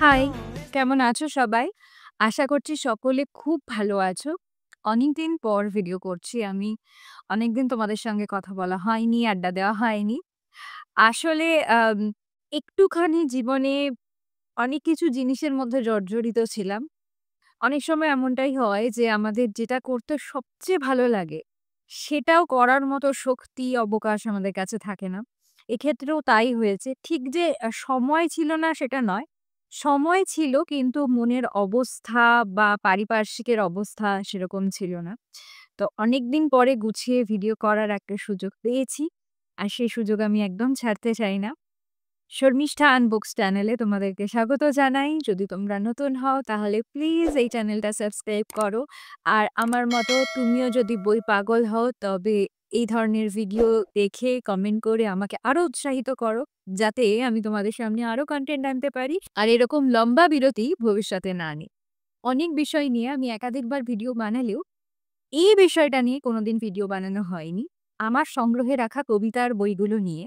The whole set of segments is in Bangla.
হাই, কেমন আছো সবাই? আশা করছি সকলে খুব ভালো আছো। অনেকদিন পর ভিডিও করছি আমি। অনেকদিন তোমাদের সঙ্গে কথা বলা হয়নি, আড্ডা দেওয়া হয়নি। আসলে আম একটুখানি জীবনে অনেক কিছু জিনিসের মধ্যে জর্জরিত ছিলাম। অনেক সময় এমনটাই হয় যে আমাদের যেটা করতে সবচেয়ে ভালো লাগে, সেটাও করার মতো শক্তি, অবকাশ আমাদের কাছে থাকে না। এক্ষেত্রেও তাই হয়েছে। ঠিক যে সময় ছিল না সেটা নয়। সময় ছিল কিন্তু মনের অবস্থা বা পারিপার্শ্বিকের অবস্থা সেরকম ছিল না। তো অনেকদিন পরে গুছিয়ে ভিডিও করার একটা সুযোগ পেয়েছি। আর সেই সুযোগ আমি একদম ছাড়তে চাই না। শর্মিষ্ঠা আনবুকস চ্যানেলে তোমাদেরকে স্বাগত জানাই। যদি তোমরা নতুন হও তাহলে প্লিজ এই চ্যানেলটা সাবস্ক্রাইব করো। আর আমার মতো তুমিও যদি বই পাগল হও তবে এই ধরনের ভিডিও দেখে কমেন্ট করে আমাকে আরো উৎসাহিত করো। যাতে আমি তোমাদের সামনে আরো কনটেন্ট আনতে পারি। আর এরকম লম্বা বিরতি ভবিষ্যতে না নিই। অনেক বিষয় নিয়ে আমি একাধিকবার ভিডিও বানালেও এই বিষয়টা নিয়ে কোনোদিন ভিডিও বানানো হয়নি। আমার সংগ্রহে রাখা কবিতার বইগুলো নিয়ে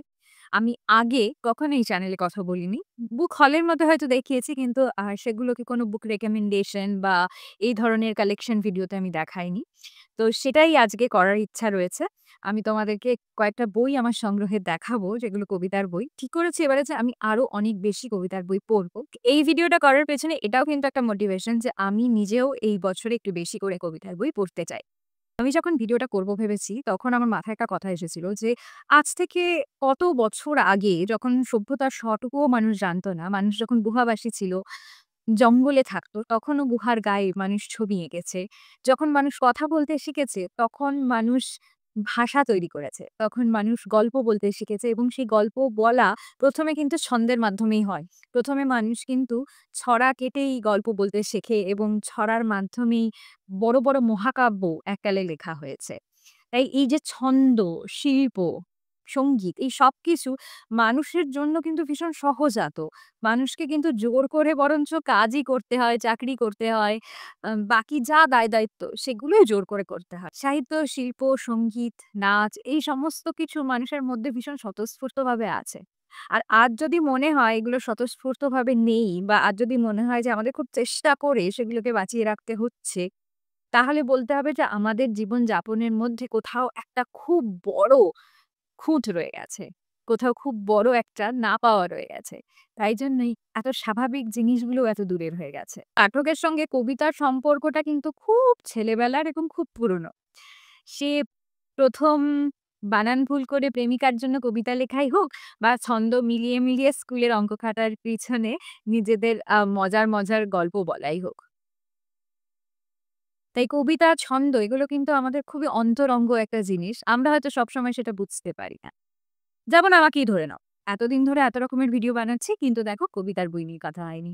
আমি আগে কখনো এই চ্যানেলে কথা বলিনি। বুক হলের মধ্যে হয়তো দেখিয়েছি কিন্তু সেগুলোকে কোনো বুক রেকমেন্ডেশন বা এই ধরনের কালেকশন ভিডিওতে আমি দেখাইনি। তো সেটাই আজকে করার ইচ্ছা রয়েছে। আমি তোমাদেরকে কয়েকটা বই আমার সংগ্রহে দেখাবো যেগুলো কবিতার বই। ঠিক করেছি এবারে যে আমি আরো অনেক বেশি কবিতার বই পড়ব। এই ভিডিওটা করার পেছনে এটাও কিন্তু একটা মোটিভেশন যে আমি নিজেও এই বছরে একটু বেশি করে কবিতার বই পড়তে চাই। আমি যখন ভিডিওটা করব ভেবেছি, তখন আমার মাথায় একটা কথা এসেছিল যে, আজ থেকে কত বছর আগে যখন সভ্যতার সটুকুও মানুষ জানত না, মানুষ যখন গুহাবাসী ছিল, জঙ্গলে থাকতো, তখনও গুহার গায়ে মানুষ ছবি এঁকেছে। যখন মানুষ কথা বলতে শিখেছে, তখন মানুষ ভাষা তৈরি করেছে। তখন মানুষ গল্প বলতে শিখেছে এবং সেই গল্প বলা ১ম এ কিন্তু ছন্দের মাধ্যমেই হয়। ১ম এ মানুষ কিন্তু ছড়া কেটেই গল্প বলতে শেখে এবং ছড়ার মাধ্যমেই বড়, বড় মহাকাব্য এককালে লেখা হয়েছে। তাই এই যে ছন্দ, শিল্প, সংগীত এই সবকিছু মানুষের জন্য কিন্তু ভীষণ সহজাত। মানুষকে কিন্তু জোর করে বরঞ্চ কাজই করতে হয়, চাকরি করতে হয়। বাকি যা দায়-দায়িত্ব সেগুলোই জোর করে করতে হয়। সাহিত্য, শিল্প, সংগীত, নাচ এই সমস্ত কিছু মানুষের মধ্যে ভীষণ স্বতঃস্ফূর্তভাবে আছে। আর আজ যদি মনে হয় এগুলো স্বতঃস্ফূর্তভাবে নেই বা আজ যদি মনে হয় যে আমাদের খুব চেষ্টা করে সেগুলোকে বাঁচিয়ে রাখতে হচ্ছে, তাহলে বলতে হবে যে আমাদের জীবনযাপনের মধ্যে কোথাও একটা খুব বড় খুঁত রয়ে গেছে। কোথাও খুব বড় একটা না পাওয়া রয়ে গেছে। তাই জন্যই এত স্বাভাবিক জিনিসগুলো এত দূরের হয়ে গেছে। পাঠকের সঙ্গে কবিতার সম্পর্কটা কিন্তু খুব ছেলেবেলার এবং খুব পুরনো। সে ১ম বানান ভুল করে প্রেমিকার জন্য কবিতা লেখাই হোক বা ছন্দ মিলিয়ে, মিলিয়ে স্কুলের অঙ্ক খাতার পিছনে নিজেদের মজার, মজার গল্প বলাই হোক। তাই কবিতা, ছন্দ এগুলো কিন্তু আমাদের খুবই অন্তরঙ্গ একটা জিনিস। আমরা হয়তো সবসময় সেটা বুঝতে পারি না। যেমন আমাকেই ধরে নাও। এতদিন ধরে এত রকমের ভিডিও বানাচ্ছি কিন্তু দেখো কবিতার বই নিয়ে কথা হয়নি।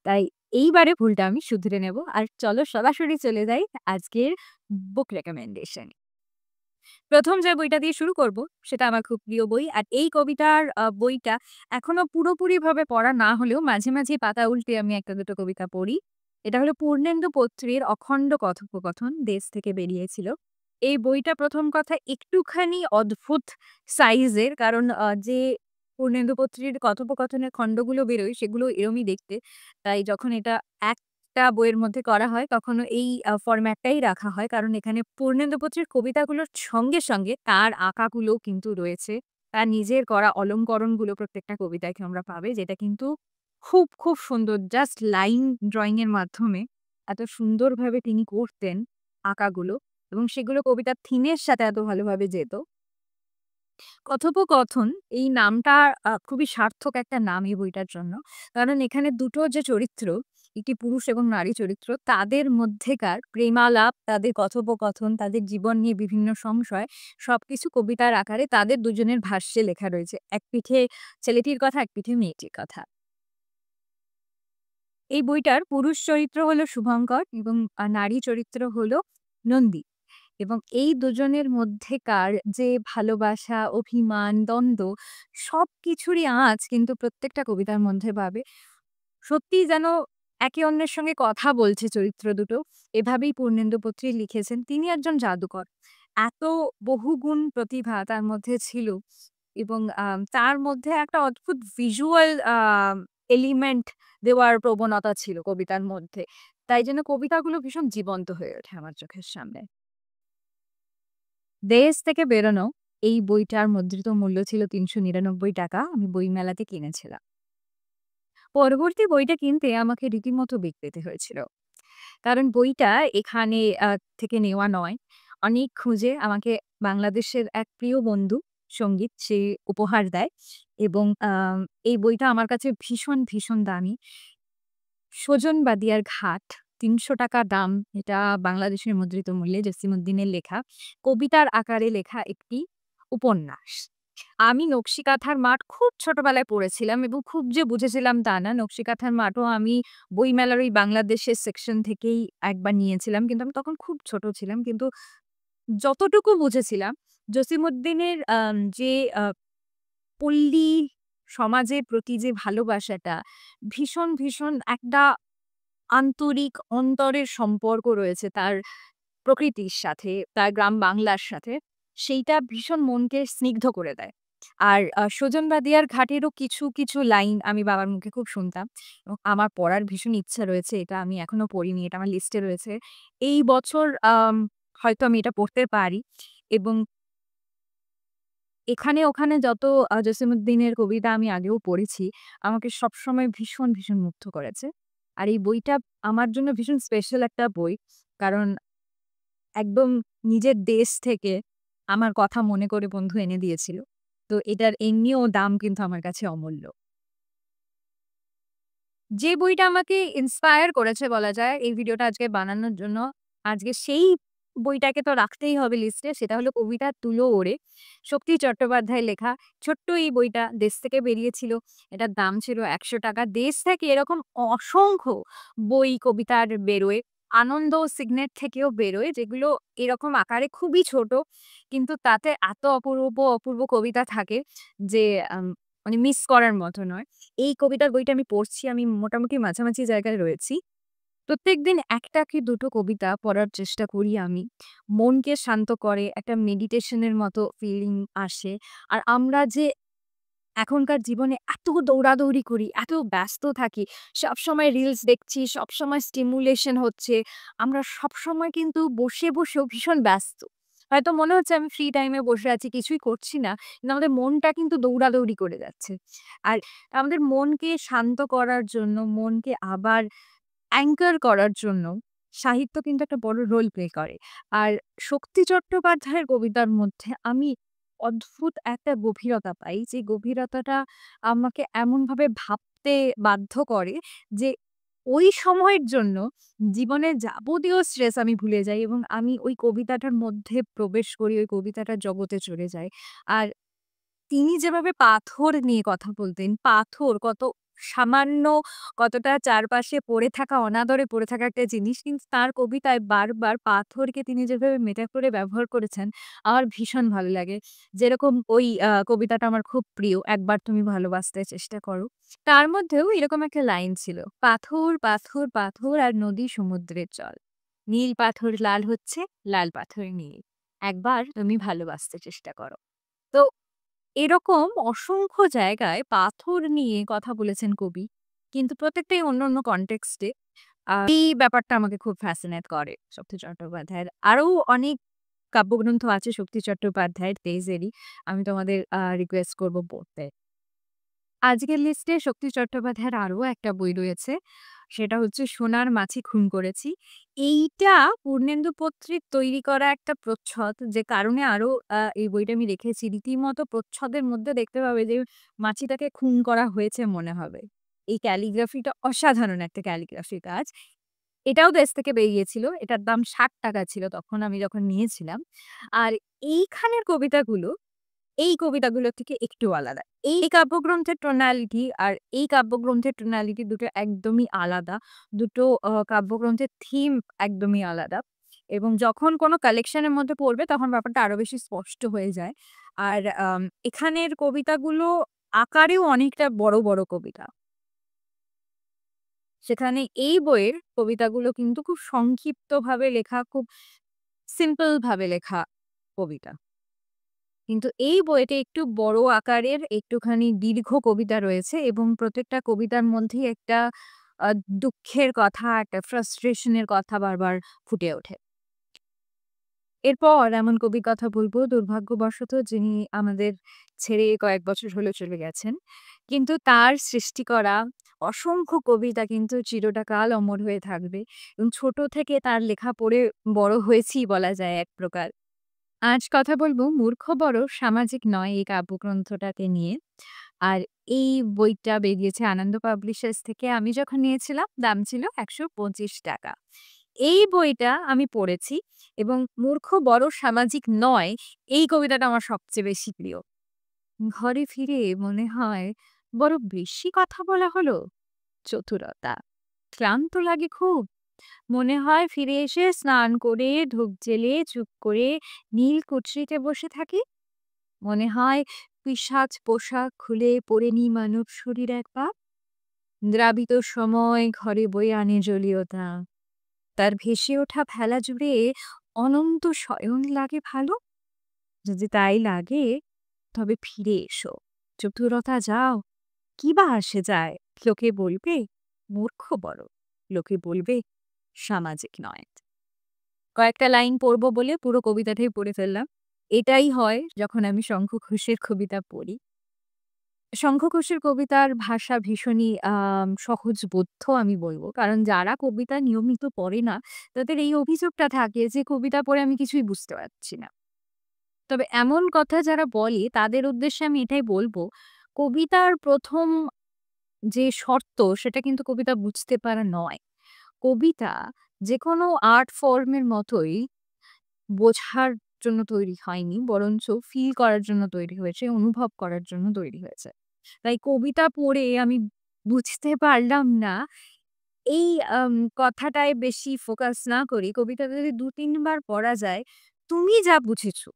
তাই এইবারে ভুলটা আমি শুধরে নেব। আর চলো সরাসরি চলে যাই আজকের বুক রিকমেন্ডেশন এ। ১ম যে বইটা দিয়ে শুরু করব সেটা আমার খুব প্রিয় বই। আর এই কবিতার বইটা এখনো পুরোপুরিভাবে পড়া না হলেও মাঝে, মাঝেই পাতা উল্টে আমি ১ টা ২ টো কবিতা পড়ি। এটা হলো পূর্ণেন্দু পত্রীর 'অখণ্ড কথোপকথন' দেশ থেকে বেরিয়েছিল। এই বইটা ১ম কথা একটুখানি অদ্ভুত সাইজের কারণ যে পূর্ণেন্দু পত্রীর কথোপকথনের খণ্ডগুলো বেরোয় সেগুলো এরমই দেখতে। তাই যখন এটা একটা বইয়ের মধ্যে করা হয় তখনও এই ফরম্যাটটাই রাখা হয়। কারণ এখানে পূর্ণেন্দু বত্রীর কবিতাগুলোর সঙ্গে, সঙ্গে তার আঁকাগুলোও কিন্তু রয়েছে। তার নিজের করা অলংকরণগুলো প্রত্যেকটা কবিতায় তোমরা পাবে যেটা কিন্তু খুব, খুব সুন্দর। জাস্ট লাইন ড্রইং এর মাধ্যমে এত সুন্দরভাবে তিনি করতেন আঁকাগুলো এবং সেগুলো কবিতার থিমের সাথে এত ভালোভাবে যেত। কথোপকথন এই নামটা খুবই সার্থক একটা নাম এই বইটার জন্য। কারণ এখানে দুটো যে চরিত্র, একটি পুরুষ এবং নারী চরিত্র, তাদের মধ্যেকার প্রেমালাপ, তাদের কথোপকথন, তাদের জীবন নিয়ে বিভিন্ন সংশয় সবকিছু কবিতার আকারে তাদের দুজনের ভাষ্যে লেখা রয়েছে। এক পিঠে ছেলেটির কথা, এক পিঠে মেয়েটির কথা। এই বইটার পুরুষ চরিত্র হলো শুভঙ্কর এবং নারী চরিত্র হলো নন্দী। এবং এই দুজনের মধ্যেকার যে ভালোবাসা, অভিমান, দ্বন্দ্ব সবকিছুরই আঁচ কিন্তু প্রত্যেকটা কবিতার মধ্যে পাবে। সত্যিই যেন একে অন্যের সঙ্গে কথা বলছে চরিত্র দুটো। এভাবেই পূর্ণেন্দু বত্রী লিখেছেন। তিনি একজন জাদুকর। এত বহুগুণ প্রতিভা তার মধ্যে ছিল এবং তার মধ্যে একটা অদ্ভুত ভিজুয়াল এলিমেন্ট দেওয়ার প্রবণতা ছিল কবিতার মধ্যে। তাই জন্য কবিতাগুলো ভীষণ জীবন্ত হয়ে ওঠে আমার চোখের সামনে। 'দেশ থেকে বেরোনো' এই বইটার মুদ্রিত মূল্য ছিল ৳৩৯৯। আমি বইমেলাতে কিনেছিলাম। পরবর্তী বইটা কিনতে আমাকে রীতিমতো বেগ পেতে হয়েছিল। কারণ বইটা এখানে থেকে নেওয়া নয়। অনেক খুঁজে আমাকে বাংলাদেশের এক প্রিয় বন্ধু সঙ্গীত সে উপহার দেয় এবং এই বইটা আমার কাছে ভীষণ, ভীষণ দামি। 'সুজন বাদিয়ার ঘাট' ৳৩০০ দাম। এটা বাংলাদেশের মুদ্রিত মূল্যে জসীমউদ্দিনের লেখা। কবিতার আকারে লেখা একটি উপন্যাস। আমি 'নকশিকাঁথার মাঠ' খুব ছোটবেলায় পড়েছিলাম এবং খুব যে বুঝেছিলাম তা না। 'নকশিকাঁথার মাঠও' আমি বইমেলার ওই বাংলাদেশের সেকশন থেকেই একবার নিয়েছিলাম। কিন্তু আমি তখন খুব ছোট ছিলাম। কিন্তু যতটুকু বুঝেছিলাম জসীমউদ্দিনের যে পল্লী সমাজের প্রতি যে ভালোবাসাটা ভীষণ, ভীষণ একটা আন্তরিক অন্তরের সম্পর্ক রয়েছে তার প্রকৃতির সাথে, তার গ্রাম বাংলার সাথে, সেইটা ভীষণ মনকে স্নিগ্ধ করে দেয়। আর 'সুজন বাদিয়ার ঘাটেরও' কিছু, কিছু লাইন আমি বাবার মুখে খুব শুনতাম এবং আমার পড়ার ভীষণ ইচ্ছা রয়েছে। এটা আমি এখনো পড়িনি। এটা আমার লিস্টে রয়েছে। এই বছর হয়তো আমি এটা পড়তে পারি এবং এখানে ওখানে যত জসীমউদ্দিনের কবিতা আমি আগেও পড়েছি, আমাকে সবসময় ভীষণ, ভীষণ মুগ্ধ করেছে। আর এই বইটা আমার জন্য ভীষণ স্পেশাল একটা বই। কারণ একদম নিজের দেশ থেকে আমার কথা মনে করে বন্ধু এনে দিয়েছিল। তো এটার এমনিও দাম কিন্তু আমার কাছে অমূল্য। যে বইটা আমাকে ইন্সপায়ার করেছে বলা যায় এই ভিডিওটা আজকে বানানোর জন্য, আজকে সেই বইটাকে তো রাখতেই হবে লিস্টে। সেটা হলো 'কবিতার তুলো ওড়ে'। শক্তি চট্টোপাধ্যায়ের লেখা। ছোট্ট এই বইটা দেশ থেকে বেরিয়েছিল। এটার দাম ছিল ৳১০০। দেশ থেকে এরকম অসংখ্য বই কবিতার বেরোয়। আনন্দ সিগনেট থেকেও বেরোয় যেগুলো এরকম আকারে খুবই ছোট। কিন্তু তাতে এত অপূর্ব, অপূর্ব কবিতা থাকে যে আম মানে মিস করার মতো নয়। এই কবিতার বইটা আমি পড়ছি। আমি মোটামুটি মাঝামাঝি জায়গায় রয়েছি। প্রত্যেকদিন ১ টা কি ২ টো কবিতা পড়ার চেষ্টা করি আমি। মনকে শান্ত করে, একটা মেডিটেশন এর মতো ফিলিং আসে। আর আমরা যে এখনকার জীবনে এত দৌড়াদৌড়ি করি, এত ব্যস্ত থাকি, সবসময় রিলস দেখছি, সবসময় স্টিমুলেশন হচ্ছে। আমরা সবসময় কিন্তু বসে, বসেও ভীষণ ব্যস্ত। হয়তো মনে হচ্ছে আমি ফ্রি টাইমে বসে আছি, কিছুই করছি না। কিন্তু আমাদের মনটা কিন্তু দৌড়াদৌড়ি করে যাচ্ছে। আর আমাদের মনকে শান্ত করার জন্য, মনকে আবার অ্যাঙ্কার করার জন্য সাহিত্য কিন্তু একটা বড় রোল প্লে করে। আর শক্তি চট্টোপাধ্যায়ের কবিতার মধ্যে আমি অদ্ভুত একটা গভীরতা পাই। যে গভীরতাটা আমাকে এমনভাবে ভাবতে বাধ্য করে যে ওই সময়ের জন্য জীবনের যাবতীয় স্ট্রেস আমি ভুলে যাই এবং আমি ওই কবিতাটার মধ্যে প্রবেশ করি, ওই কবিতাটার জগতে চলে যাই। আর তিনি যেভাবে পাথর নিয়ে কথা বলতেন, পাথর কত সামান্য, কতটা চারপাশে পড়ে থাকা, অনাদরে পড়ে থাকা একটা জিনিস। কিন্তু তার কবিতায় বারবার পাথরকে তিনি যেভাবে মেটাফোরে ব্যবহার করেছেন, আমার ভীষণ ভালো লাগে। যেরকম ওই কবিতাটা আমার খুব প্রিয়, 'একবার তুমি ভালোবাসতে চেষ্টা করো।' তার মধ্যেও এরকম একটা লাইন ছিল, "পাথর, পাথর, পাথর আর নদী সমুদ্রের জল। নীল পাথর লাল হচ্ছে, লাল পাথর নীল। একবার তুমি ভালোবাসতে চেষ্টা করো।" তো এরকম অসংখ্য জায়গায় পাথর নিয়ে কথা বলেছেন কবি। কিন্তু প্রত্যেকটাই অন্য, অন্য কনটেক্সট এ। এই ব্যাপারটা আমাকে খুব ফ্যাসিনেট করে শক্তি চট্টোপাধ্যায়ের। আরো অনেক কাব্যগ্রন্থ আছে শক্তি চট্টোপাধ্যায়ের, তেইজেরই। আমি তোমাদের রিকোয়েস্ট করব পড়তে। আজকের লিস্টে শক্তি চট্টোপাধ্যায়ের আরো একটা বই রয়েছে। সেটা হচ্ছে 'সোনার মাছি খুন করেছি।' এইটা পূর্ণেন্দু পত্রিক তৈরি করা একটা প্রচ্ছদ, যে কারণে আরো এই বইটা আমি রেখেছি। রীতিমতো প্রচ্ছদের মধ্যে দেখতে পাবে যে মাছিটাকে খুন করা হয়েছে মনে হবে। এই ক্যালিগ্রাফিটা অসাধারণ একটা ক্যালিগ্রাফি কাজ। এটাও দেশ থেকে বেরিয়েছিল। এটার দাম ৳৬০ ছিল তখন আমি যখন নিয়েছিলাম। আর এইখানের কবিতাগুলো এই কবিতাগুলো থেকে একটু আলাদা। এই কাব্যগ্রন্থের টোনালিটি আর এই কাব্যগ্রন্থের টোনালিটি দুটো একদমই আলাদা। দুটো কাব্যগ্রন্থের থিম একদমই আলাদা। এবং যখন কোনো কালেকশন এর মধ্যে পড়বে তখন ব্যাপারটা আরো বেশি স্পষ্ট হয়ে যায়। আর এখানের কবিতাগুলো আকারেও অনেকটা বড়, বড় কবিতা। সেখানে এই বইয়ের কবিতাগুলো কিন্তু খুব সংক্ষিপ্তভাবে লেখা, খুব সিম্পল ভাবে লেখা কবিতা। কিন্তু এই বইতে একটু বড় আকারের একটুখানি দীর্ঘ কবিতা রয়েছে এবং প্রত্যেকটা কবিতার মধ্যেই একটা আ দুঃখের কথা, একটা frustration এর কথা বারবার ফুটে ওঠে। এরপর এমন কবির কথা বলবো দুর্ভাগ্যবশত যিনি আমাদের ছেড়ে কয়েক বছর হলো চলে গেছেন। কিন্তু তার সৃষ্টি করা অসংখ্য কবিতা কিন্তু চিরকাল অমর হয়ে থাকবে এবং ছোট থেকে তার লেখা পড়ে বড় হয়েছি বলা যায় এক প্রকার। আজ কথা বলবো 'মূর্খ বড় সামাজিক নয়' এই কাব্যগ্রন্থটাকে নিয়ে। আর এই বইটা বেরিয়েছে আনন্দ পাবলিশার্স থেকে। আমি যখন নিয়েছিলাম দাম ছিল ৳১২৫। এই বইটা আমি পড়েছি এবং 'মূর্খ বড় সামাজিক নয়' এই কবিতাটা আমার সবচেয়ে বেশি প্রিয়। ঘরে ফিরে মনে হয় বড় বেশি কথা বলা হলো। চতুরতা। ক্লান্ত লাগে খুব। মনে হয় ফিরে এসে স্নান করে ধূপ জ্বেলে চুপ করে নীল কুঠরিতে বসে থাকি। মনে হয় পিশাচ পোশাক খুলে পড়ে নি মানব শরীর একবার। দ্রাবিত সময় ঘরে বয়ে আনে জলীয়তা। তার ভেসে ওঠা ভেলা জুড়ে অনন্ত শয়ন লাগে ভালো। যদি তাই লাগে তবে ফিরে এসো। চতুরতা যাও, কি বা আসে যায়? লোকে বলবে মূর্খ বড়। লোকে বলবে সামাজিক নয়। কয়েকটা লাইন পড়ব বলে পুরো কবিতাটাই পড়ে ফেললাম। এটাই হয় যখন আমি শঙ্খ ঘোষের কবিতা পড়ি। শঙ্খ ঘোষের কবিতার ভাষা ভীষণই সহজবোধ্য আমি বলব। কারণ যারা কবিতা নিয়মিত পড়ে না, তাদের এই অভিযোগটা থাকে যে কবিতা পড়ে আমি কিছুই বুঝতে পারছি না। তবে এমন কথা যারা বলে তাদের উদ্দেশ্যে আমি এটাই বলব, কবিতার ১ম যে শর্ত সেটা কিন্তু কবিতা বুঝতে পারা নয়। কবিতা যেকোনো আর্ট ফর্ম এর মতোই বোঝার জন্য তৈরি হয়নি, বরঞ্চ ফিল করার জন্য তৈরি হয়েছে, অনুভব করার জন্য তৈরি হয়েছে। তাই কবিতা পড়ে আমি বুঝতে পারলাম না, এই কথাটায় বেশি ফোকাস না করি কবিতাটা যদি ২-৩ বার পড়া যায়, তুমি যা বুঝেছো,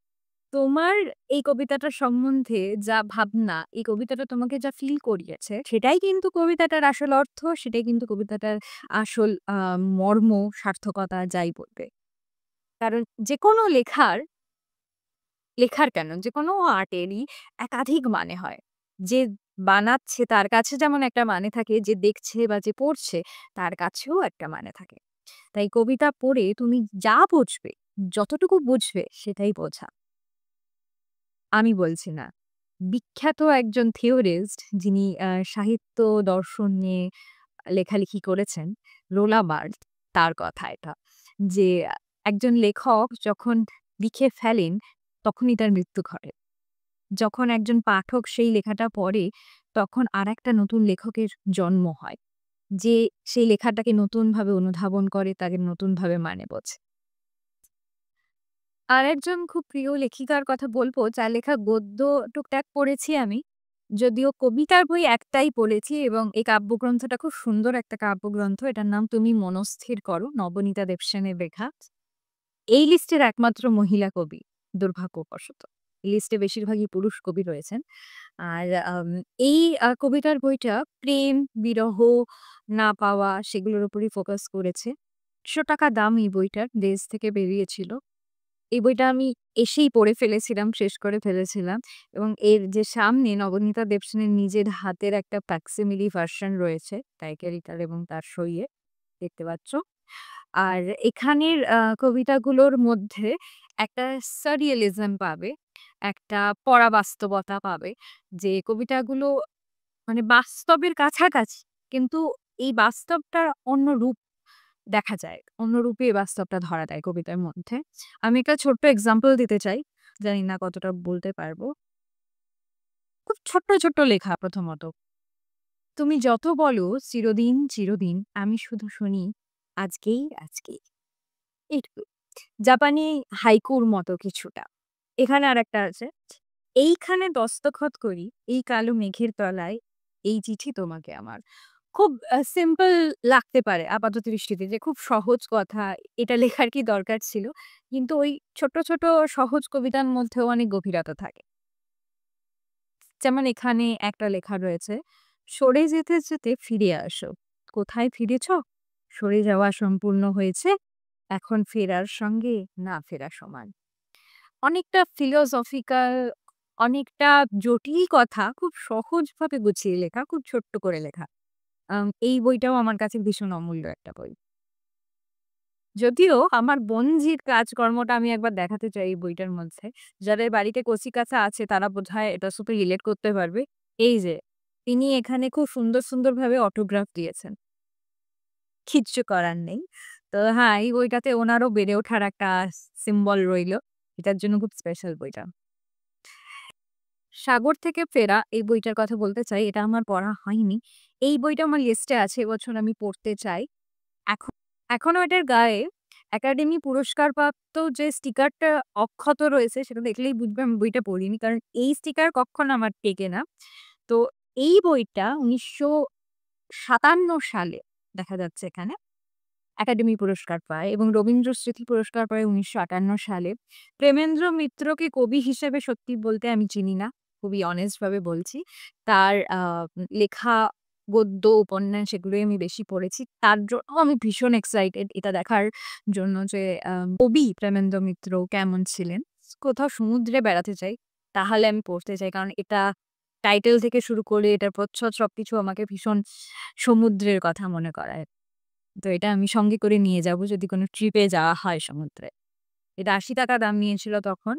তোমার এই কবিতাটার সম্বন্ধে যা ভাবনা, এই কবিতাটা তোমাকে যা ফিল করিয়েছে, সেটাই কিন্তু কবিতাটার আসল অর্থ, সেটাই কিন্তু কবিতাটার আসল মর্ম, সার্থকতা যাই বলবে। কারণ যেকোনো লেখার কেন যেকোনো আর্টেরই একাধিক মানে হয়। যে বানাচ্ছে তার কাছে যেমন একটা মানে থাকে, যে দেখছে বা যে পড়ছে তার কাছেও একটা মানে থাকে। তাই কবিতা পড়ে তুমি যা বুঝবে, যতটুকু বুঝবে সেটাই বোঝা। আমি বলছি না। বিখ্যাত একজন থিওরিস্ট যিনি সাহিত্য দর্শন নিয়ে লেখালেখি করেছেন, রোলা বার্থ, তার কথা এটা। যে একজন লেখক যখন লিখে ফেলেন তখনই তার মৃত্যু ঘটে। যখন একজন পাঠক সেই লেখাটা পড়ে তখন আরেকটা নতুন লেখকের জন্ম হয়। যে সেই লেখাটাকে নতুনভাবে অনুধাবন করে, তাকে নতুনভাবে মানে বোঝে। আরেকজন খুব প্রিয় লেখিকার কথা বলব, যার লেখা গদ্য টুকটাক পড়েছি আমি। যদিও কবিতার বই একটাই পড়েছি এবং এই কাব্যগ্রন্থটা খুব সুন্দর একটা কাব্যগ্রন্থ। এটার নাম 'তুমি মনস্থির করো' নবনীতা দেবসেনের লেখা। এই লিস্টের একমাত্র মহিলা কবি, দুর্ভাগ্যবশত। এই লিস্টে বেশিরভাগই পুরুষ কবি রয়েছেন। আর এই কবিতার বইটা প্রেম, বিরহ, না পাওয়া সেগুলোর উপরই ফোকাস করেছে। ৳১০০ দাম এই বইটার, ডেজ থেকে বেরিয়েছিল। এই বইটা আমি এসেই পড়ে ফেলেছিলাম, শেষ করে ফেলেছিলাম এবং এর যে সামনে নবনীতা দেবসেনের নিজের হাতের একটা ফ্যাক্সিমিলি ভার্সন রয়েছে, টাইকারিটার এবং তার সইয়ে, দেখতে পাচ্ছ। আর এখানের কবিতাগুলোর মধ্যে একটা সাররিয়ালিজম পাবে, একটা পরাবাস্তবতা পাবে। যে কবিতাগুলো মানে বাস্তবের কাছাকাছি, কিন্তু এই বাস্তবটার অন্য রূপ দেখা যায়। অন্য রূপে এই বাস্তবটা ধরা দেয় কবিতার মধ্যে। আমি একটা ছোট্ট এক্সাম্পল দিতে চাই। জানি না কতটা বলতে পারবো। খুব ছোট্ট লেখা প্রথমত। তুমি যত বলো চিরদিন, চিরদিন আমি শুধু শুনি আজকেই। এইটুকু। জাপানি হাইকুর মতো কিছুটা। এখানে আরেকটা আছে। এইখানে দস্তখত করি এই কালো মেঘের তলায়, এই চিঠি তোমাকে আমার। খুব সিম্পল লাগতে পারে আপাতদৃষ্টিতে যে খুব সহজ কথা, এটা লেখার কি দরকার ছিল? কিন্তু ওই ছোট সহজ কবিতার মধ্যেও অনেক গভীরতা থাকে। যেমন এখানে একটা লেখা রয়েছে, সরে যেতে ফিরে আসো। কোথায় ফিরেছ? সরে যাওয়া সম্পূর্ণ হয়েছে। এখন ফেরার সঙ্গে না ফেরা সমান। অনেকটা ফিলোসফিক্যাল অনেকটা জটিল কথা খুব সহজভাবে গুছিয়ে লেখা, খুব ছোট্ট করে লেখা। এই বইটাও আমার কাছে ভীষণ অমূল্য একটা বই। যদিও আমার বোনঝির কাজকর্মটা আমি একবার দেখাতে চাই এই বইটার মধ্যে। যাদের বাড়িতে কচি-কাঁচা আছে তারা বোধহয় এটার সাথে রিলেট করতে পারবে। এই যে, তিনি এখানে খুব সুন্দর, সুন্দরভাবে অটোগ্রাফ দিয়েছেন। কিচ্ছু করার নেই। তো হ্যাঁ, এই বইটাতে উনারও বেড়ে ওঠার একটা সিম্বল রইলো। এটার জন্য খুব স্পেশাল বইটা। 'সাগর থেকে ফেরা' এই বইটার কথা বলতে চাই। এটা আমার পড়া হয়নি। এই বইটা আমার লিস্টে আছে। এবছর আমি পড়তে চাই। এখন এখনো এটার গায়ে একাডেমি পুরস্কারপ্রাপ্ত যে স্টিকারটা অক্ষত রয়েছে সেটা দেখলেই বুঝবে আমি বইটা পড়িনি। কারণ এই স্টিকার কক্ষনো আমার টেকে না। তো এই বইটা ১৯৫৭ সালে দেখা যাচ্ছে এখানে একাডেমি পুরস্কার পায় এবং রবীন্দ্র স্মৃতি পুরস্কার পায় ১৯৫৮ সালে। প্রেমেন্দ্র মিত্রকে কবি হিসেবে সত্যি বলতে আমি চিনি না। খুবই অনেস্ট ভাবে বলছি। তার লেখা গদ্য, উপন্যাস এগুলোই আমি বেশি পড়েছি। তার জন্য আমি ভীষণ এক্সাইটেড এটা দেখার জন্য যে কবি প্রেমেন্দ্র মিত্র কেমন ছিলেন। কোথাও সমুদ্রে বেড়াতে চাই, তাহলে আমি পড়তে চাই। কারণ এটা টাইটেল থেকে শুরু করে এটার প্রচ্ছদ সবকিছু আমাকে ভীষণ সমুদ্রের কথা মনে করায়। তো এটা আমি সঙ্গে করে নিয়ে যাব যদি কোনো ট্রিপে যাওয়া হয় সমুদ্রে। এটা ৳৮০ দাম নিয়েছিল তখন।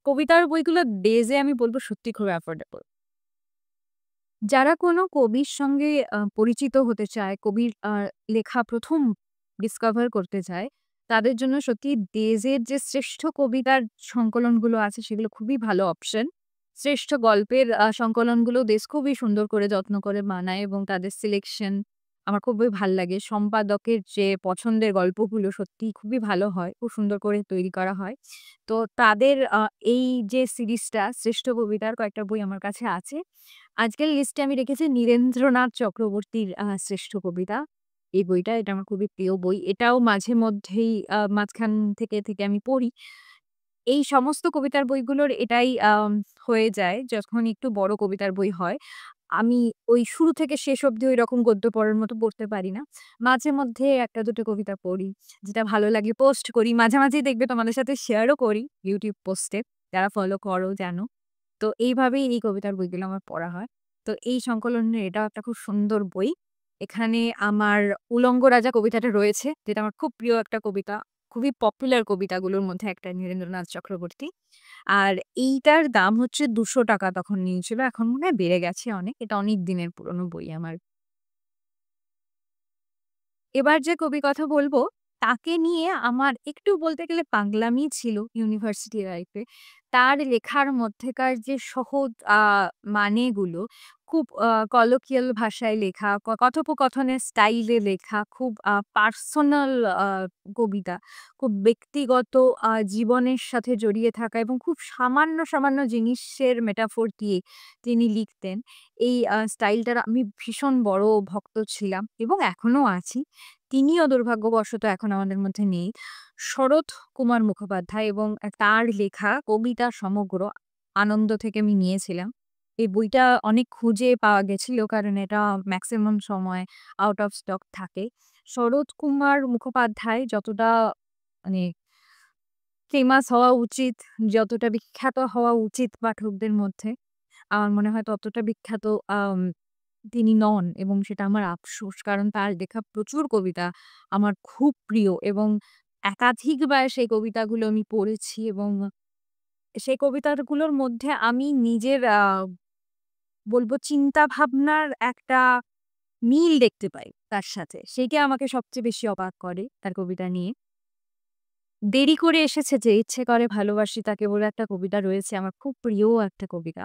কবিতার বইগুলো ডেজে আমি বলব সত্যি খুব অ্যাফোর্ডেবল। যারা কোনো কবির সঙ্গে পরিচিত হতে চায়, কবির লেখা ১ম ডিসকভার করতে চায়, তাদের জন্য সত্যি ডেজের যে শ্রেষ্ঠ কবিতার সংকলনগুলো আছে সেগুলো খুবই ভালো অপশন। শ্রেষ্ঠ গল্পের সংকলনগুলো ডেজ খুবই সুন্দর করে যত্ন করে বানায় এবং তাদের সিলেকশন আমার খুবই ভাল লাগে। সম্পাদকের যে পছন্দের গল্পগুলো সত্যিই খুবই ভালো হয়। খুব সুন্দর করে তৈরি করা হয়। তো তাদের এই যে সিরিজটা শ্রেষ্ঠ কবিতার কয়েকটা বই আমার কাছে আছে। আজকের লিস্টে আমি রেখেছি নীরেন্দ্রনাথ চক্রবর্তীর শ্রেষ্ঠ কবিতা। এই বইটা এটা আমার খুবই প্রিয় বই। এটাও মাঝে মধ্যেই মাঝখান থেকে আমি পড়ি। এই সমস্ত কবিতার বইগুলোর এটাই হয়ে যায় যখন একটু বড় কবিতার বই হয়। আমি ওই শুরু থেকে শেষ অব্দি ঐরকম গদ্য পড়ার মতো পড়তে পারি না। মাঝে মধ্যে ১ টা ২ টো কবিতা পড়ি। যেটা ভালো লাগে পোস্ট করি। মাঝে, মাঝেই দেখবে তোমাদের সাথে শেয়ারও করি YouTube পোস্টে। যারা ফলো করো জানো। তো এইভাবেই এই কবিতার বইগুলো আমার পড়া হয়। তো এই সংকলনের এটাও একটা খুব সুন্দর বই। এখানে আমার 'উলঙ্গ রাজা' কবিতাটা রয়েছে, যেটা আমার খুব প্রিয় একটা কবিতা। খুবই পপুলার কবিতাগুলোর মধ্যে একটা নীরেন্দ্রনাথ চক্রবর্তী। আর এইটার দাম হচ্ছে ৳২০০ তখন নিয়েছিল। এখন মনে হয় বেড়ে গেছে অনেক। এটা অনেক দিনের পুরনো বই আমার। এবার যে কবির কথা বলব, তাকে নিয়ে আমার একটু বলতে গেলে পাগলামি ছিল ইউনিভার্সিটি লাইফে। তার লেখার মধ্যেকার যে সহজ মানেগুলো খুব কলোকিয়াল ভাষায় লেখা, কথোপকথনের স্টাইলে লেখা, খুব পার্সোনাল আ কবিতা। খুব ব্যক্তিগত জীবনের সাথে জড়িয়ে থাকা এবং খুব সামান্য, সামান্য জিনিসের মেটাফোর দিয়ে তিনি লিখতেন। এই স্টাইলটার আমি ভীষণ বড় ভক্ত ছিলাম এবং এখনো আছি। তিনিও দুর্ভাগ্যবশত এখন আমাদের মধ্যে নেই। শরৎ কুমার মুখোপাধ্যায় এবং তার লেখা কবিতা সমগ্র 'আনন্দ' থেকে আমি নিয়েছিলাম। এই বইটা অনেক খুঁজে পাওয়া গেছিল কারণ এটা মেক্সিমাম সময় আউট অফ স্টক থাকে। শরৎ কুমার মুখোপাধ্যায় যতটা মানে ফেমাস হওয়া উচিত, যতটা বিখ্যাত হওয়া উচিত পাঠকদের মধ্যে, আমার মনে হয় ততটা বিখ্যাত আম তিনি নন এবং সেটা আমার আফসোস। কারণ তার লেখা প্রচুর কবিতা আমার খুব প্রিয় এবং একাধিকবার সেই কবিতাগুলো আমি পড়েছি এবং সেই কবিতাগুলোর মধ্যে আমি নিজের বলব চিন্তা ভাবনার একটা মিল দেখতে পাই তার সাথে। সেইটা আমাকে সবচেয়ে বেশি অবাক করে তার কবিতা নিয়ে। দেরি করে এসেছে যে ইচ্ছে করে ভালোবাসি তাকে বলে একটা কবিতা রয়েছে আমার খুব প্রিয় একটা কবিতা।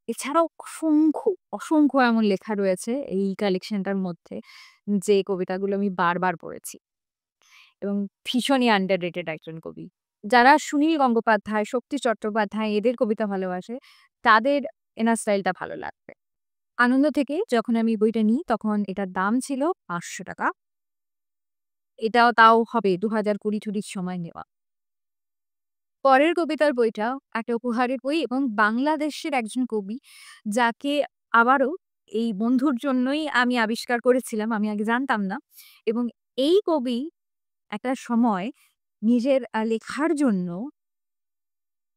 এছাড়াও অসংখ্য, অসংখ্য এমন লেখা রয়েছে এই কালেকশনটার মধ্যে যে কবিতাগুলো আমি বারবার পড়েছি এবং ভীষণই আন্ডাররেটেড একজন কবি। যারা সুনীল গঙ্গোপাধ্যায়, শক্তি চট্টোপাধ্যায় এদের কবিতা ভালোবাসে তাদের এনার স্টাইলটা ভালো লাগবে। আনন্দ থেকে যখন আমি বইটা নিই তখন এটার দাম ছিল ৳৫০০। এটাও তাও হবে ২০২০-২০ সময় নেওয়া। পরের কবিতার বইটা একটা উপহারের বই এবং বাংলাদেশের একজন কবি যাকে আবারও এই বন্ধুর জন্যই আমি আবিষ্কার করেছিলাম। আমি আগে জানতাম না এবং এই কবি একটা সময় নিজের লেখার জন্য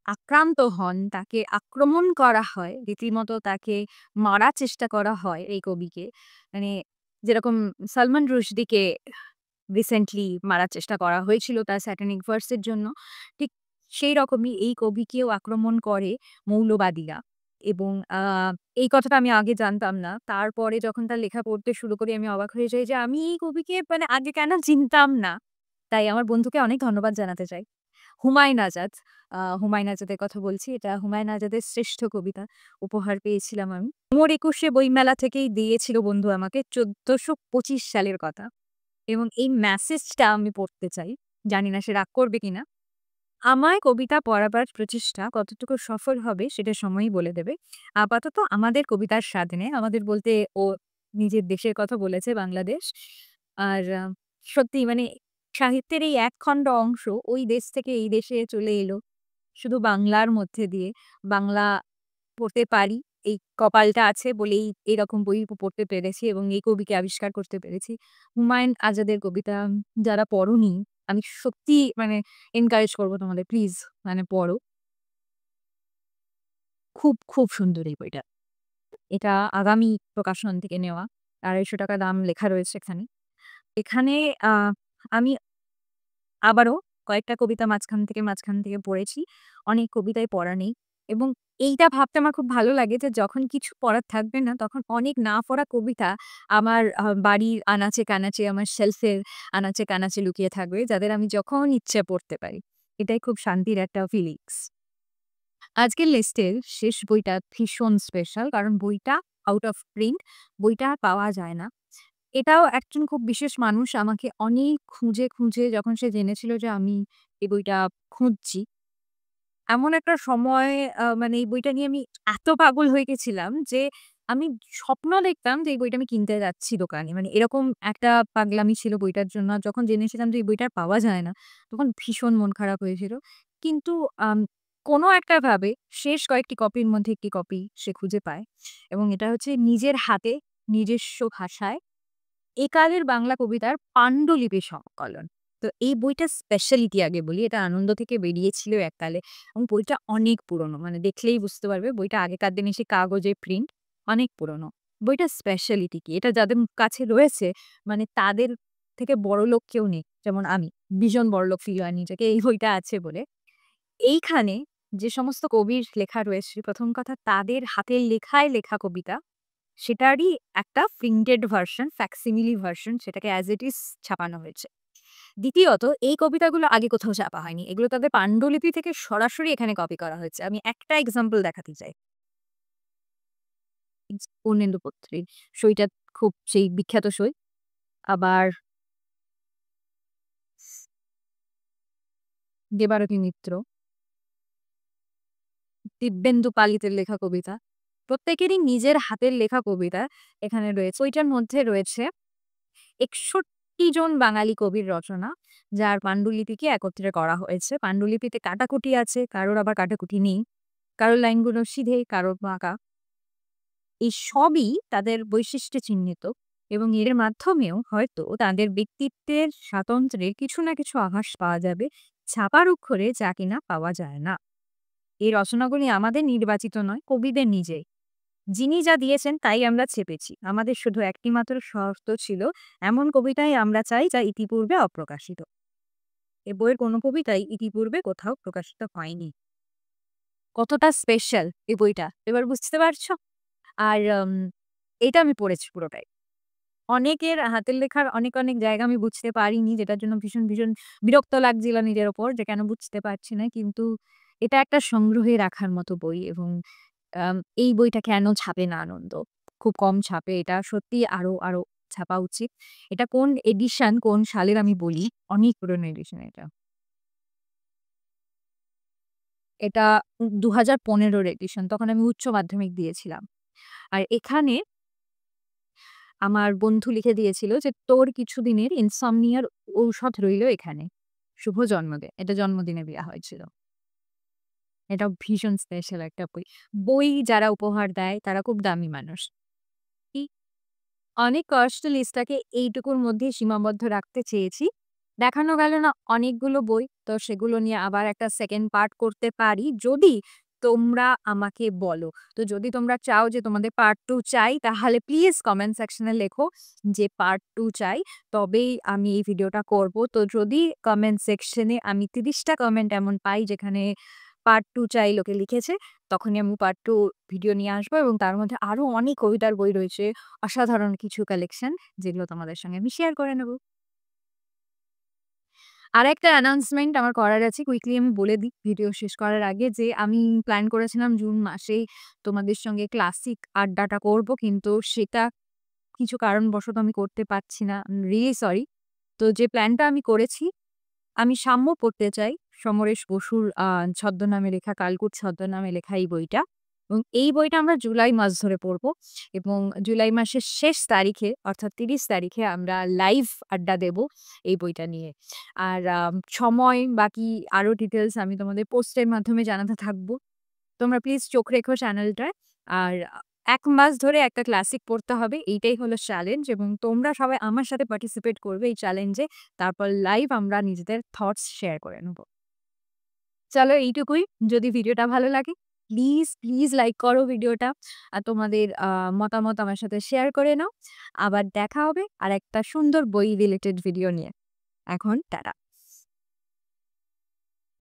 আক্রান্ত হন, তাকে আক্রমণ করা হয়, রীতিমতো তাকে মারার চেষ্টা করা হয় এই কবিকে। মানে যেরকম সালমান রুশদিকে রিসেন্টলি মারার চেষ্টা করা হয়েছিল তার স্যাটানিক ভার্স এর জন্য। ঠিক সেই রকমই এই কবিকেও আক্রমণ করে মৌলবাদীরা এবং এই কথাটা আমি আগে জানতাম না। তারপরে যখন তার লেখা পড়তে শুরু করি আমি অবাক হয়ে যাই যে আমি এই কবিকে মানে আগে কেন চিনতাম না। তাই আমার বন্ধুকে অনেক ধন্যবাদ জানাতে চাই। হুমায়ুন আজাদ, হুমায়ুন আজাদের কথা বলছি। এটা হুমায়ুন আজাদের শ্রেষ্ঠ কবিতা উপহার পেয়েছিলাম আমি। 'মোর-একুশে' বইমেলা থেকেই দিয়েছিল বন্ধু আমাকে ১৪২৫ সালের কথা। এবং এই মেসেজটা আমি পড়তে চাই। জানি না সে রাগ করবে কিনা। আমায় কবিতা পড়াবার প্রচেষ্টা কতটুকু সফল হবে সেটা সময়ই বলে দেবে। আপাতত আমাদের কবিতার স্বাদ নেয়। আমাদের বলতে ও নিজের দেশের কথা বলেছে বাংলাদেশ। আর সত্যি মানে সাহিত্যের এই একখণ্ড অংশ ওই দেশ থেকে এই দেশে চলে এলো। শুধু বাংলার মধ্যে দিয়ে। বাংলা পড়তে পারি। এই কপালটা আছে বলেই এরকম বই পড়তে পেরেছি এবং এই কবিকে আবিষ্কার করতে পেরেছি। হুমায়ুন আজাদের কবিতা যারা পড়োনি, আমি সত্যিই মানে এনকারেজ করব তোমাদের প্লিজ মানে পড়ো। খুব, খুব সুন্দর এই বইটা। এটা আগামী প্রকাশন থেকে নেওয়া। ৳২৫০ দাম লেখা রয়েছে এখানে। এখানে আ আমি আবারও কয়েকটা কবিতা মাঝখান থেকে পড়েছি। অনেক কবিতাই পড়া নেই এবং এইটা ভাবতে আমার খুব ভালো লাগে যে যখন কিছু পড়ার থাকবে না তখন অনেক না পড়া কবিতা আমার বাড়ির আনাচে-কানাচে আমার শেলফের আনাচে-কানাচে লুকিয়ে থাকবে যাদের আমি যখন ইচ্ছে পড়তে পারি। এটাই খুব শান্তির একটা ফিলিংস। আজকের লিস্টের শেষ বইটা ভীষণ স্পেশাল কারণ বইটা আউট অফ প্রিন্ট, বইটা আর পাওয়া যায় না। এটাও একজন খুব বিশেষ মানুষ আমাকে অনেক খুঁজে যখন সে জেনেছিল যে আমি এই বইটা খুঁজছি, এমন একটা সময় মানে এই বইটা নিয়ে আমি এত পাগল হয়ে গেছিলাম যে আমি স্বপ্ন দেখতাম যে এই বইটা আমি কিনতে যাচ্ছি দোকানে। মানে এরকম একটা পাগলামি ছিল বইটার জন্য। আর যখন জেনেছিলাম যে এই বইটা আর পাওয়া যায় না, তখন ভীষণ মন খারাপ হয়েছিল। কিন্তু আম কোনো একটা ভাবে শেষ কয়েকটি কপির মধ্যে একটি কপি সে খুঁজে পায় এবং এটা হচ্ছে নিজের হাতে নিজস্ব ভাষায় একালের বাংলা কবিতার পান্ডুলিপি সংকলন। তো এই বইটার স্পেশালিটি আগে বলি। এটা আনন্দ থেকে বেরিয়েছিল এককালে এবং বইটা অনেক পুরনো। মানে দেখলেই বুঝতে পারবে বইটা আগেকার দিনে সেই কাগজে প্রিন্ট, অনেক পুরনো। বইটার স্পেশালিটি কি? এটা যাদের কাছে রয়েছে মানে তাদের থেকে বড়লোক কেউ নেই। যেমন আমি। ভীষণ বড়লোক ফিল হয় নিজেকে এই বইটা আছে বলে। এইখানে যে সমস্ত কবির লেখা রয়েছে, ১ম কথা তাদের হাতের লেখায় লেখা কবিতা সেটারই একটা প্রিন্টেড ভার্সন, ফ্যাক্সিমিলি ভার্সন সেটাকে অ্যাজ ইট ইজ ছাপানো হয়েছে। দ্বিতীয়ত এই কবিতাগুলো আগে কোথাও ছাপা হয়নি। এগুলো তাদের পান্ডুলিপি থেকে সরাসরি এখানে কপি করা হয়েছে। আমি একটা এক্সাম্পল দেখাতে চাই। পূর্ণেন্দু পত্রীর সইটা খুব সেই বিখ্যাত সই। আবার দেবারতী মিত্র, দিব্যেন্দু পালিতের লেখা কবিতা। প্রত্যেকেরই নিজের হাতের লেখা কবিতা এখানে রয়েছে। ওইটার মধ্যে রয়েছে ৬১ জন বাঙালি কবির রচনা, যার পান্ডুলিপিকে একত্রে করা হয়েছে। পান্ডুলিপিতে কাটাকুটি আছে, কারোর আবার কাটাকুটি নেই। কারোর লাইনগুলো সিধে, কারোর বাঁকা। এই সবই তাদের বৈশিষ্ট্যে চিহ্নিত এবং এর মাধ্যমেও হয়তো তাদের ব্যক্তিত্বের স্বাতন্ত্র্যের কিছু না কিছু আভাস পাওয়া যাবে, ছাপার অক্ষরে যা কিনা পাওয়া যায় না। এই রচনাগুলি আমাদের নির্বাচিত নয়, কবিদের নিজেই। যিনি যা দিয়েছেন তাই আমরা ছেপেছি। আমাদের শুধু একটি মাত্র শর্ত ছিল, এমন কবিতাই আমরা চাই যা ইতিপূর্বে অপ্রকাশিত। এ বইয়ের কোনো কবিতাই ইতিপূর্বে কোথাও প্রকাশিত হয়নি। কতটা স্পেশাল এই বইটা এবার বুঝতে পারছো? আর এটা আমি পড়েছি পুরোটাই। অনেকের হাতের লেখার অনেক জায়গা আমি বুঝতে পারিনি যেটার জন্য ভীষণ বিরক্ত লাগছিল নিজের ওপর যে কেন বুঝতে পারছি না। কিন্তু এটা একটা সংগ্রহে রাখার মতো বই এবং এই বইটা কেন ছাপে না আনন্দ? খুব কম ছাপে। এটা সত্যিই আরো ছাপা উচিত। এটা কোন এডিশন, কোন সালের আমি বলি। অনেক পুরনো এডিশন এটা। এটা ২০১৫ র এডিশন। তখন আমি উচ্চ মাধ্যমিক দিয়েছিলাম। আর এখানে আমার বন্ধু লিখে দিয়েছিল যে, "তোর কিছুদিনের ইনসমনিয়ার ঔষধ রইলো এখানে। শুভ জন্মদিন।" এটা জন্মদিনে দেয়া হয়েছিল। এটাও ভীষণ স্পেশাল একটা বই। বই যারা উপহার দেয় তারা খুব দামি মানুষ। এই অনেক কষ্ট লিস্টটাকে এইটুকুর মধ্যেই সীমাবদ্ধ রাখতে চেয়েছি। দেখানো গেল না অনেকগুলো বই। তো সেগুলো নিয়ে আবার একটা সেকেন্ড পার্ট করতে পারি যদি তোমরা আমাকে বলো। তো যদি তোমরা চাও যে তোমাদের পার্ট 2 চাই তাহলে প্লিজ কমেন্ট সেকশনে লেখো যে পার্ট 2 চাই। তবেই আমি এই ভিডিওটা করব। তো যদি কমেন্ট সেকশনে আমি ৩০ টা কমেন্ট এমন পাই যেখানে পার্ট 2 চাই লোকে লিখেছে, তখনই আমি পার্ট 2 ভিডিও নিয়ে আসবো এবং তার মধ্যে আরো অনেক কবিতার বই রয়েছে, অসাধারণ কিছু কালেকশন যেগুলো তোমাদের সঙ্গে আমি শেয়ার করে নেব। আরেকটা অ্যানাউন্সমেন্ট আমার করার আছে। কুইকলি আমি বলে দিই ভিডিও শেষ করার আগে যে আমি প্ল্যান করেছিলাম জুন মাসেই তোমাদের সঙ্গে ক্লাসিক আড্ডাটা করব। কিন্তু সেটা কিছু কারণবশত আমি করতে পারছি না। Really sorry. তো যে প্ল্যানটা আমি করেছি, আমি সাম্য পড়তে চাই। সমরেশ বসুর ছদ্মনামে লেখা 'কালকুট' ছদ্মনামে লেখা এই বইটা। এবং এই বইটা আমরা জুলাই মাস ধরে পড়ব এবং জুলাই মাসের শেষ তারিখে অর্থাৎ ৩০ তারিখে আমরা লাইভ আড্ডা দেব এই বইটা নিয়ে। আর সময় বাকি আরো ডিটেইলস আমি তোমাদের পোস্টের মাধ্যমে জানাতে থাকব। তোমরা প্লিজ চোখ রেখো চ্যানেলটায়। আর ১ মাস ধরে একটা ক্লাসিক পড়তে হবে। এইটাই হলো চ্যালেঞ্জ এবং তোমরা সবাই আমার সাথে পার্টিসিপেট করবে এই চ্যালেঞ্জে। তারপর লাইভ আমরা নিজেদের থটস শেয়ার করে নেব। চলো এইটুকুই। যদি ভিডিওটা ভালো লাগে প্লিজ লাইক করো ভিডিওটা। আর তোমাদের মতামত আমার সাথে শেয়ার করে নাও। আবার দেখা হবে আরেকটা সুন্দর বই রিলেটেড ভিডিও নিয়ে। এখন টাটা।